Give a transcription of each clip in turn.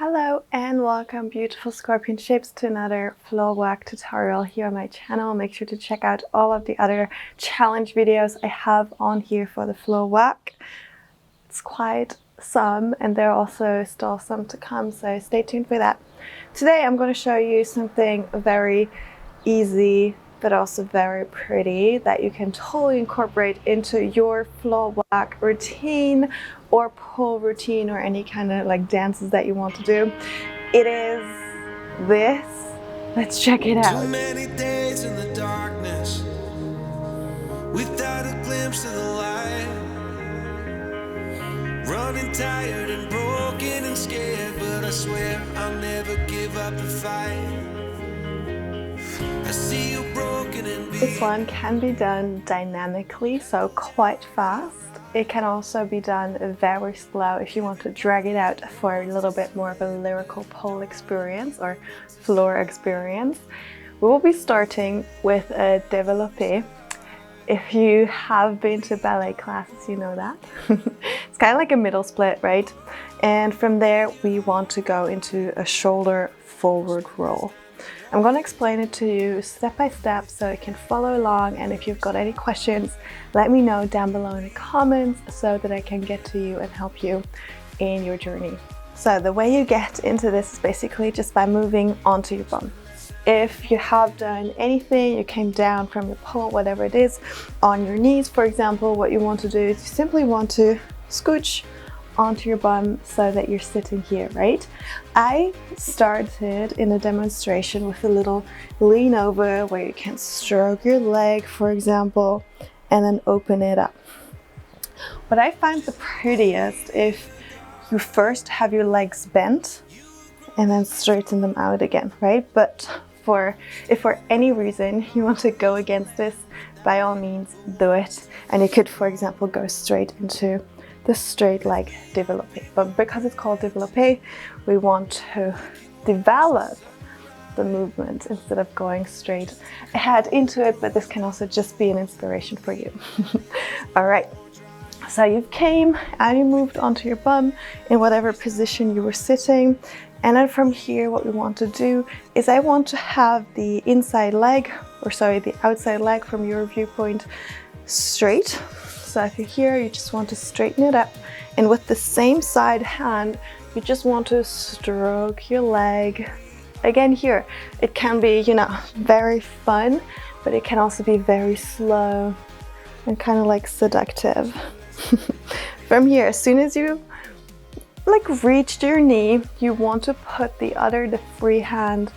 Hello and welcome beautiful scorpion shapes to another floor walk tutorial here on my channel. Make sure to check out all of the other challenge videos I have on here for the floor walk. It's quite some and there are also still some to come, so stay tuned for that. Today I'm going to show you something very easy but also very pretty that you can totally incorporate into your floor walk routine or pole routine or any kind of like dances that you want to do. It is this. Let's check it out. Too many days in the darkness without a glimpse of the light, running tired and broken and scared, but I swear I'll never give up the fight. I see you broken and beat. This one can be done dynamically, so quite fast. It can also be done very slow if you want to drag it out for a little bit more of a lyrical pole experience or floor experience. We will be starting with a développé. If you have been to ballet classes, you know that. It's kind of like a middle split, right? And from there, we want to go into a shoulder forward roll. I'm going to explain it to you step by step so you can follow along, and if you've got any questions, let me know down below in the comments so that I can get to you and help you in your journey. So the way you get into this is basically just by moving onto your bum. If you have done anything, you came down from your pole, whatever it is, on your knees, for example, what you want to do is you simply want to scooch onto your bum so that you're sitting here, right? I started in a demonstration with a little lean over where you can stroke your leg, for example, and then open it up. What I find the prettiest if you first have your legs bent and then straighten them out again, right? But if for any reason you want to go against this, by all means do it. And you could, for example, go straight into the straight leg développé. But because it's called développé, we want to develop the movement instead of going straight ahead into it, but this can also just be an inspiration for you. All right, so you came and you moved onto your bum in whatever position you were sitting. And then from here, what we want to do is I want to have the inside leg, or sorry, the outside leg from your viewpoint straight. So if you're here, you just want to straighten it up. And with the same side hand, you just want to stroke your leg. Again here, it can be, very fun, but it can also be very slow and kind of like seductive. From here, as soon as you reached your knee, you want to put the free hand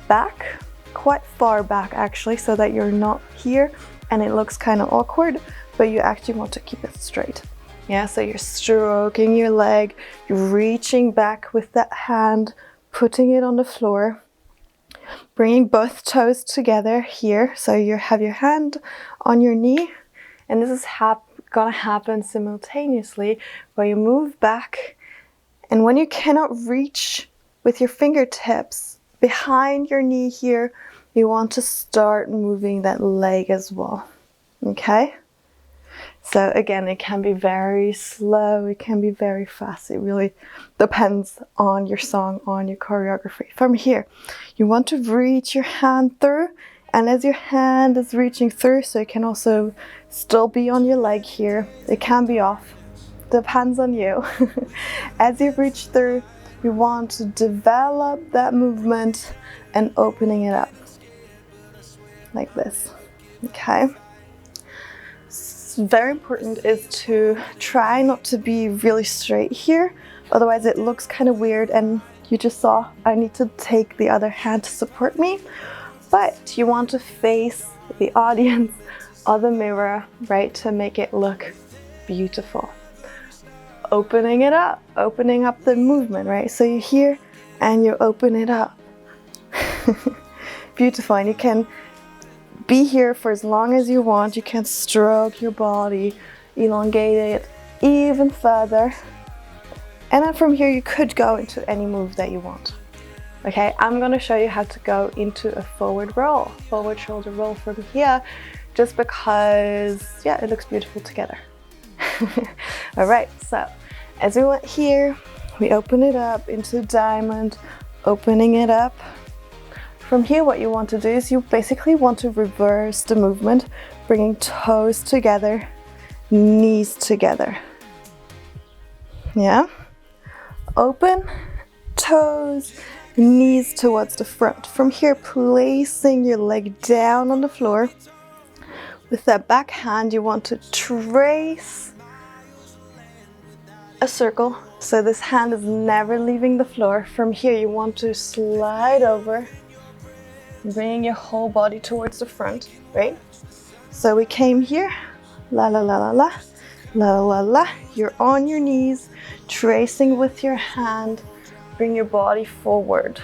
back, quite far back actually, so that you're not here and it looks kind of awkward, but you actually want to keep it straight. Yeah, so you're stroking your leg, you're reaching back with that hand, putting it on the floor, bringing both toes together here. So you have your hand on your knee, and this is gonna happen simultaneously where you move back, and when you cannot reach with your fingertips behind your knee here, you want to start moving that leg as well, okay? So again, it can be very slow, it can be very fast. It really depends on your song, on your choreography. From here, you want to reach your hand through, and as your hand is reaching through, so it can also still be on your leg here, it can be off, depends on you. As you reach through, you want to develop that movement and opening it up like this, okay? Very important is to try not to be really straight here, otherwise it looks kind of weird, and you just saw I need to take the other hand to support me, but you want to face the audience or the mirror, right, to make it look beautiful. Opening it up, opening up the movement, right? So you're here and you open it up. Beautiful, and you can be here for as long as you want. You can stroke your body, elongate it even further. And then from here, you could go into any move that you want. Okay, I'm gonna show you how to go into a forward roll, forward shoulder roll from here, just because, yeah, it looks beautiful together. All right, so as we went here, We open it up into diamond, opening it up. From here, what you want to do is you basically want to reverse the movement, bringing toes together, knees together. Yeah? Open, toes, knees towards the front. From here, placing your leg down on the floor. With that back hand, you want to trace a circle. So this hand is never leaving the floor. From here, you want to slide over, bringing your whole body towards the front, right? So we came here, la la la la la, la la la. You're on your knees, tracing with your hand, bring your body forward.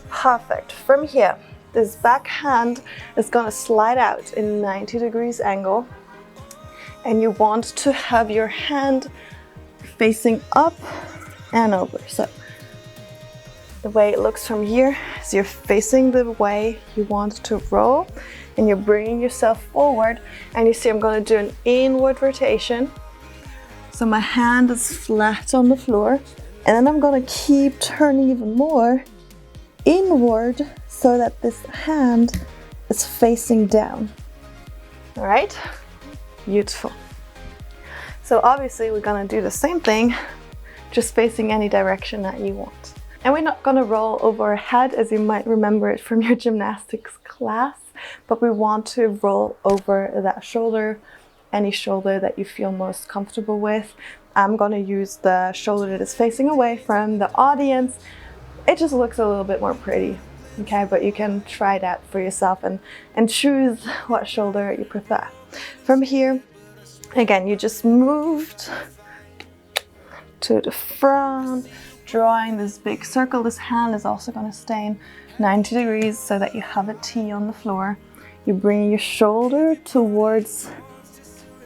Perfect. From here, this back hand is gonna slide out in 90 degrees angle, and you want to have your hand facing up and over. So the way it looks from here is you're facing the way you want to roll, and you're bringing yourself forward. And you see I'm gonna do an inward rotation. So my hand is flat on the floor, and then I'm gonna keep turning even more inward so that this hand is facing down. All right, beautiful. So obviously we're gonna do the same thing, just facing any direction that you want. And we're not gonna roll over our head, as you might remember it from your gymnastics class, but we want to roll over that shoulder, any shoulder that you feel most comfortable with. I'm gonna use the shoulder that is facing away from the audience. It just looks a little bit more pretty, okay? But you can try it out for yourself and choose what shoulder you prefer. From here, again, you just moved to the front, drawing this big circle. This hand is also gonna stay in 90 degrees so that you have a T on the floor. You bring your shoulder towards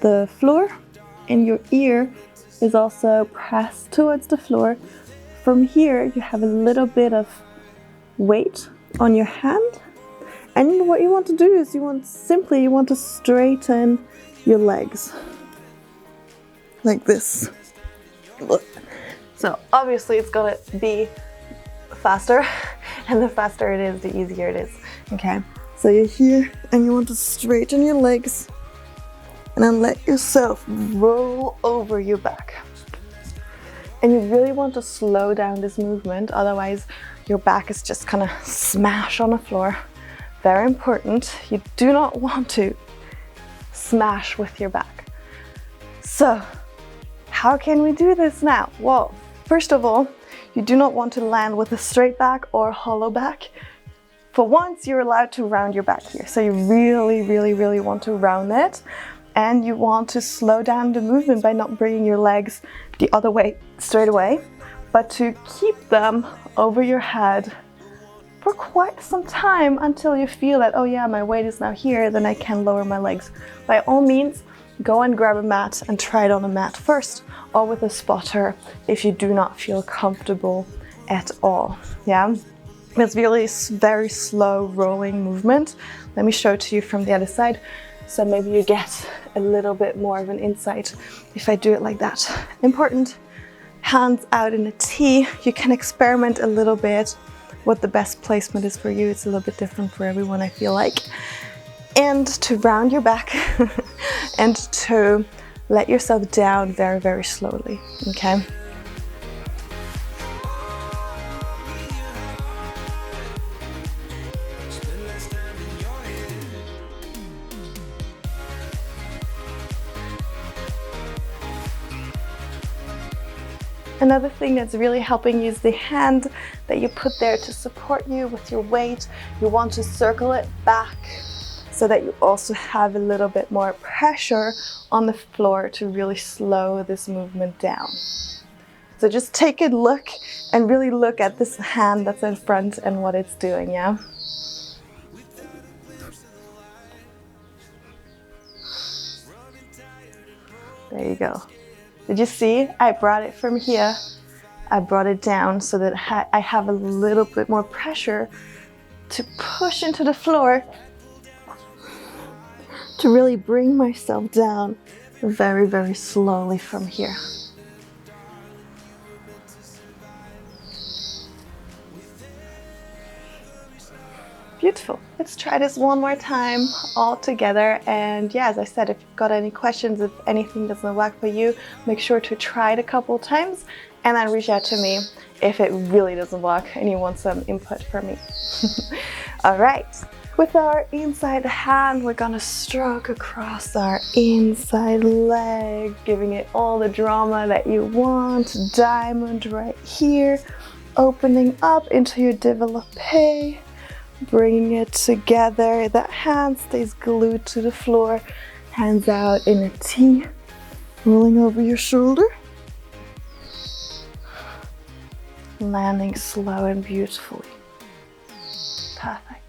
the floor, and your ear is also pressed towards the floor. From here, you have a little bit of weight on your hand. And what you want to do is you want to straighten your legs. Like this. So obviously it's gonna be faster, and the faster it is, the easier it is, okay? So you're here and you want to straighten your legs, and then let yourself roll over your back. And you really want to slow down this movement, otherwise your back is just gonna smash on the floor. Very important, you do not want to smash with your back. So, how can we do this now? Well, first of all, you do not want to land with a straight back or hollow back. For once, you're allowed to round your back here. So you really want to round it. And you want to slow down the movement by not bringing your legs the other way straight away, but to keep them over your head for quite some time until you feel that, oh yeah, my weight is now here, then I can lower my legs. By all means, go and grab a mat and try it on a mat first, or with a spotter if you do not feel comfortable at all. Yeah, it's really very slow rolling movement. Let me show it to you from the other side. So maybe you get a little bit more of an insight if I do it like that. Important, hands out in a T. You can experiment a little bit what the best placement is for you. It's a little bit different for everyone, I feel like. And to round your back and to let yourself down very slowly, okay? Another thing that's really helping you is the hand that you put there to support you with your weight. You want to circle it back so that you also have a little bit more pressure on the floor to really slow this movement down. So just take a look and really look at this hand that's in front and what it's doing, yeah? There you go. Did you see? I brought it from here. I brought it down so that I have a little bit more pressure to push into the floor to really bring myself down very slowly from here. Beautiful. Let's try this one more time all together. And yeah, as I said, if you've got any questions, if anything doesn't work for you, make sure to try it a couple times and then reach out to me if it really doesn't work and you want some input from me. All right. With our inside hand, we're gonna stroke across our inside leg, giving it all the drama that you want. Diamond right here, opening up into your développé, bringing it together. That hand stays glued to the floor, hands out in a T, rolling over your shoulder. Landing slow and beautifully. Perfect.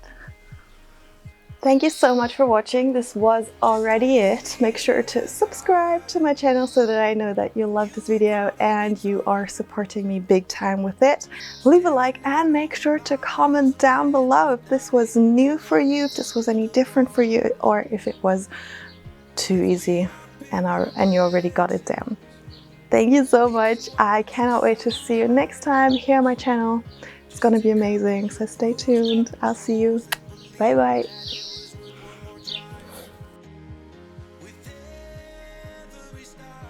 Thank you so much for watching. This was already it. Make sure to subscribe to my channel so that I know that you love this video and you are supporting me big time with it. Leave a like and make sure to comment down below if this was new for you, if this was any different for you, or if it was too easy and you already got it down. Thank you so much. I cannot wait to see you next time here on my channel. It's gonna be amazing, so stay tuned. I'll see you. Bye bye. With every star